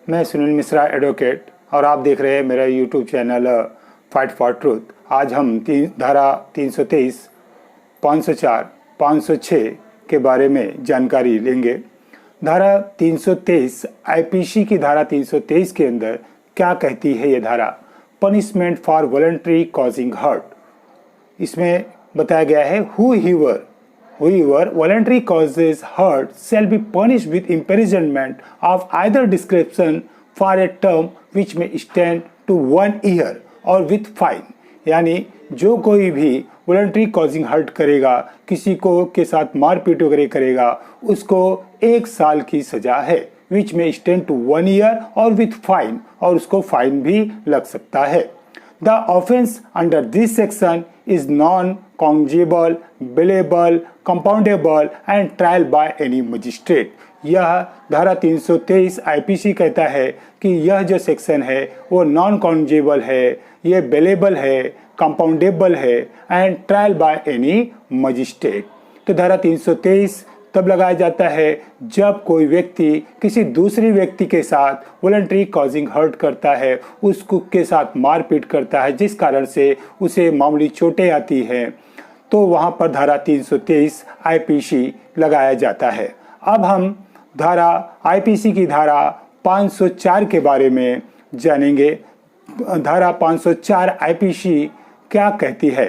मैं सुनील मिश्रा एडवोकेट और आप देख रहे हैं मेरा YouTube channel fight for truth. आज हम धारा 323, 504, 506 के बारे में जानकारी लेंगे। धारा 323 आईपीसी की धारा 323 के अंदर क्या कहती है ये धारा? Punishment for voluntary causing hurt. इसमें बताया गया है whoever voluntary causes hurt shall be punished with imprisonment of either description for a term which may extend to 1 year or with fine। यानी जो कोई भी वॉलंटरी कॉजिंग हर्ट करेगा, किसी को के साथ मारपीट वगैरह करेगा, उसको 1 साल की सजा है, which may extend to 1 year और with fine, और उसको फाइन भी लग सकता है। The offense under this section is non-cognizable, bailable, compoundable and trial by any magistrate। यह धारा 323 आईपीसी कहता है कि यह जो सेक्शन है वो नॉन कॉग्निजेबल है, ये बेलेबल है, कंपाउंडेबल है and trial by any magistrate. तो धारा 323 तब लगाया जाता है जब कोई व्यक्ति किसी दूसरे व्यक्ति के साथ वॉलंटरी कॉजिंग हर्ट करता है, उसको के साथ मारपीट करता है, जिस कारण से उसे मामूली चोटें आती हैं, तो वहाँ पर धारा 323 आईपीसी लगाया जाता है। अब हम धारा आईपीसी की धारा 504 के बारे में जानेंगे। धारा 504 आईपीसी क्या कहती है?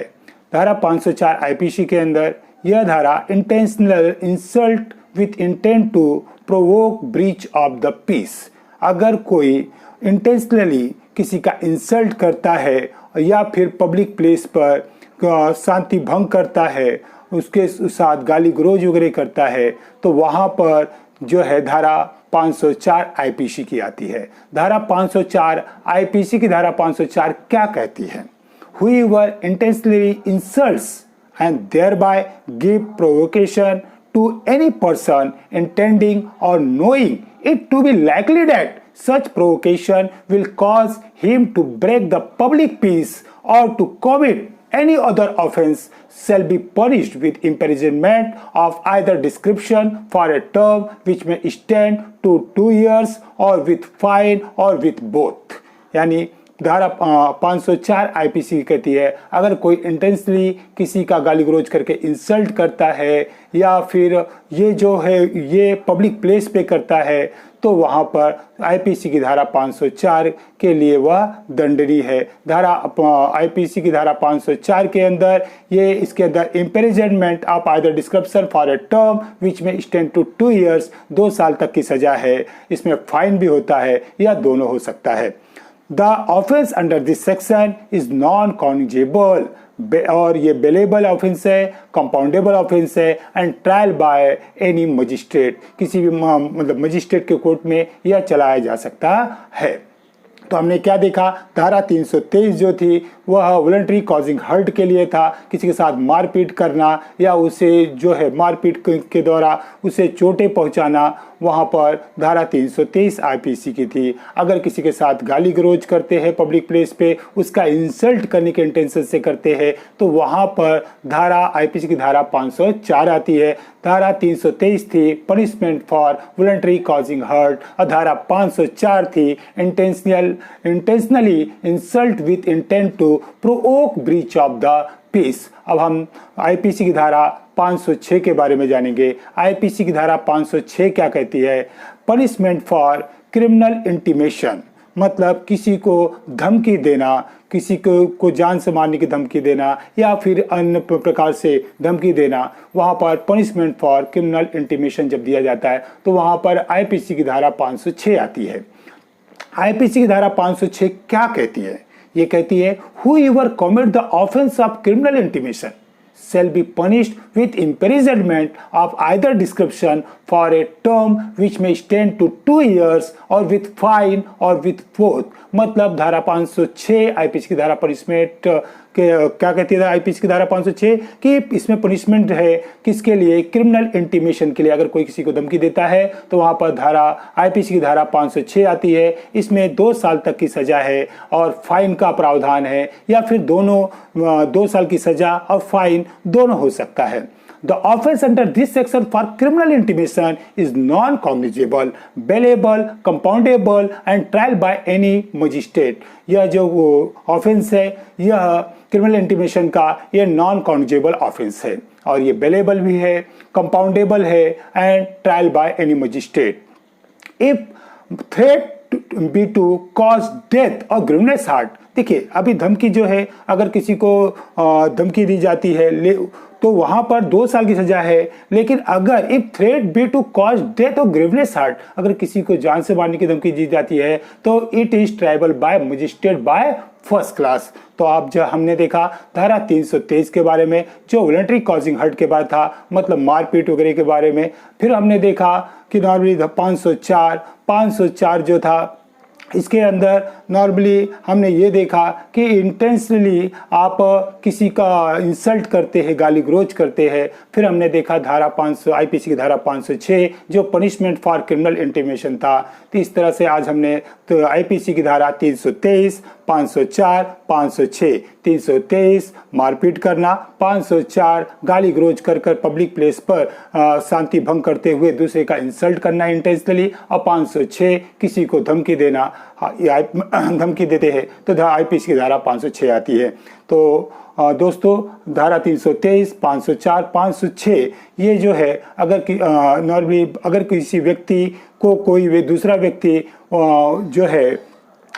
धारा 504 आईपीसी के अंदर यह धारा intentional insult with intent to provoke breach of the peace. अगर कोई इंटेंशनली किसी का इंसल्ट करता है या फिर पब्लिक प्लेस पर शांति भंग करता है, उसके साथ गाली गलौज वगैरह करता है, तो वहाँ पर जो है धारा 504 आईपीसी की आती है। धारा 504 आईपीसी की धारा 504 क्या कहती है? Whoever intentionally insults and thereby give provocation to any person intending or knowing it to be likely that such provocation will cause him to break the public peace or to commit any other offense shall be punished with imprisonment of either description for a term which may extend to 2 years or with fine or with both। यानी धारा 504 IPC कहती है अगर कोई intentionally किसी का गाली गलौज करके इंसल्ट करता है या फिर ये जो है ये पब्लिक प्लेस पे करता है, तो वहाँ पर आईपीसी की धारा 504 के लिए वह दंडनीय है। धारा आईपीसी की धारा 504 के अंदर ये इसके अंदर imprisonment of either description for a term which में एक्सटेंड टू 2 years 2 साल तक की सजा है। इसमें फाइन भी होता है या दोनों हो सकता है। The offense under this section is non-cognizable और ये बेलेबल ऑफेंस है, कंपाउंडेबल ऑफेंस है and trial by any magistrate. किसी भी मतलब मजिस्ट्रेट के कोर्ट में यह चलाया जा सकता है। तो हमने क्या देखा? धारा 323 जो थी वह वॉलंटरी कॉजिंग हर्ट के लिए था, किसी के साथ मारपीट करना या उसे जो है मारपीट के द्वारा उसे चोटें पहुंचाना, वहां पर धारा 323 आईपीसी की थी। अगर किसी के साथ गाली गलौज करते हैं पब्लिक प्लेस पे, उसका इंसल्ट करने के इंटेंशन से करते हैं, तो वहां पर धारा आईपीसी की धारा 504 आती है। धारा 323 थी punishment for voluntary causing hurt और धारा 504 थी intentionally insult with intent to provoke breach of the peace. अब हम आईपीसी की धारा 506 के बारे में जानेंगे। आईपीसी की धारा 506 क्या कहती है? पनिशमेंट फॉर क्रिमिनल इंटीमेशन, मतलब किसी को धमकी देना, किसी को जान से मारने की धमकी देना या फिर अन्य प्रकार से धमकी देना, वहाँ पर पनिशमेंट फॉर क्रिमिनल इंटीमेशन जब दिया जाता है तो वहाँ पर आईपीसी की धारा 506 आती है। आईपीसी की धारा 506 क्या कहती है? ये कहती है whoever commit the offense of criminal intimidation shall be punished with imprisonment of either description for a term which may extend to 2 years or with fine or with both। मतलब धारा 506 आईपीसी की धारा पनिशमेंट क्या कहती है? IPC की धारा 506 कि इसमें पनिशमेंट है किसके लिए? क्रिमिनल इंटीमेशन के लिए। अगर कोई किसी को धमकी देता है तो वहां पर धारा आईपीसी की धारा 506 आती है। इसमें 2 साल तक की सजा है और फाइन का प्रावधान है, या फिर दोनों 2 साल की सजा और फाइन दोनों हो सकता है। The offence under this section for criminal intimation is non cognizable, bailable, compoundable and trial by any magistrate. यह जो ऑफेंस है यह क्रिमिनल इंटीमेशन का यह नॉन कॉग्निजेबल ऑफेंस है और ये बेलेबल भी है, कंपाउंडेबल है and trial by any magistrate. If threat be to cause death और ग्रीवनेस हार्ट, देखिए अभी धमकी जो है अगर किसी को धमकी दी जाती है तो वहां पर 2 साल की सजा है, लेकिन अगर if threat be to cause death और ग्रीवनेस हार्ट, अगर किसी को जान से मारने की धमकी दी जाती है तो it is triable by magistrate by first class. तो आप जो हमने देखा धारा 323 के बारे में जो वॉलंटरी कॉजिंग हर्ट के बारे था, मतलब मारपीट वगैरह के बारे में। फिर हमने देखा कि नॉर्मली 504 जो था इसके अंदर नॉर्मली हमने ये देखा कि इंटेंशनली आप किसी का इंसल्ट करते हैं, गाली गलौज करते हैं। फिर हमने देखा धारा 500 आईपीसी की धारा 506 जो पनिशमेंट फॉर क्रिमिनल इंटीमेशन था। तो इस तरह से आज हमने तो आईपीसी की धारा 323, 504, 506, 323 मारपीट करना, 504 गाली गलौज कर पब्लिक प्लेस पर शांति भंग करते हुए दूसरे का इंसल्ट करना इंटेंशनली, और 506 किसी को धमकी देना, धमकी देते हैं तो आईपीसी की धारा 506 आती है। तो दोस्तों धारा 323, 504, 506 ये जो है अगर नॉर्मली अगर किसी व्यक्ति को कोई दूसरा व्यक्ति जो है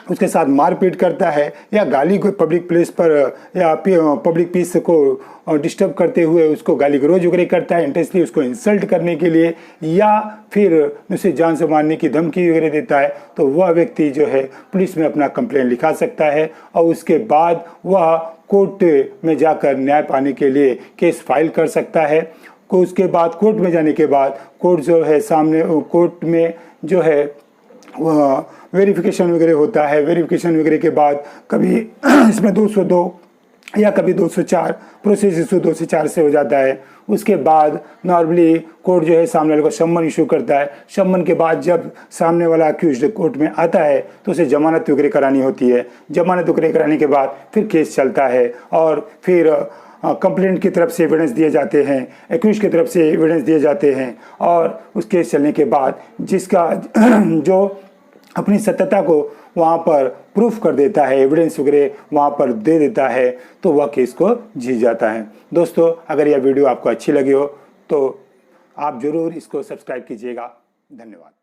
उसके साथ मारपीट करता है या गाली को पब्लिक प्लेस पर या पब्लिक पीस को डिस्टर्ब करते हुए उसको गाली गलौज वगैरह करता है इंटेंशनली उसको इंसल्ट करने के लिए, या फिर उसे जान से मारने की धमकी वगैरह देता है, तो वह व्यक्ति जो है पुलिस में अपना कंप्लेंट लिखा सकता है और उसके बाद वह कोर्ट में जाकर न्याय पाने के लिए केस फाइल कर सकता है। उसके बाद कोर्ट में जाने के बाद कोर्ट जो है सामने कोर्ट में जो है वेरिफिकेशन वगैरह होता है। वेरिफिकेशन वगैरह के बाद कभी इसमें 202 या कभी 204 प्रोसेस इशू 204 से हो जाता है। उसके बाद नॉर्मली कोर्ट जो है सामने वाले को सम्मन इशू करता है। सम्मन के बाद जब सामने वाला अक्यूज्ड कोर्ट में आता है तो उसे जमानत वगैरह करानी होती है। जमानत वगैरह कराने के बाद फिर केस चलता है और फिर कंप्लेंट की तरफ से एविडेंस दिए जाते हैं, एक्यूज की तरफ से एविडेंस दिए जाते हैं और उस केस चलने के बाद जिसका जो अपनी सत्यता को वहाँ पर प्रूफ कर देता है, एविडेंस वगैरह वहाँ पर दे देता है, तो वह केस को जीत जाता है। दोस्तों अगर यह वीडियो आपको अच्छी लगी हो तो आप ज़रूर इसको सब्सक्राइब कीजिएगा। धन्यवाद।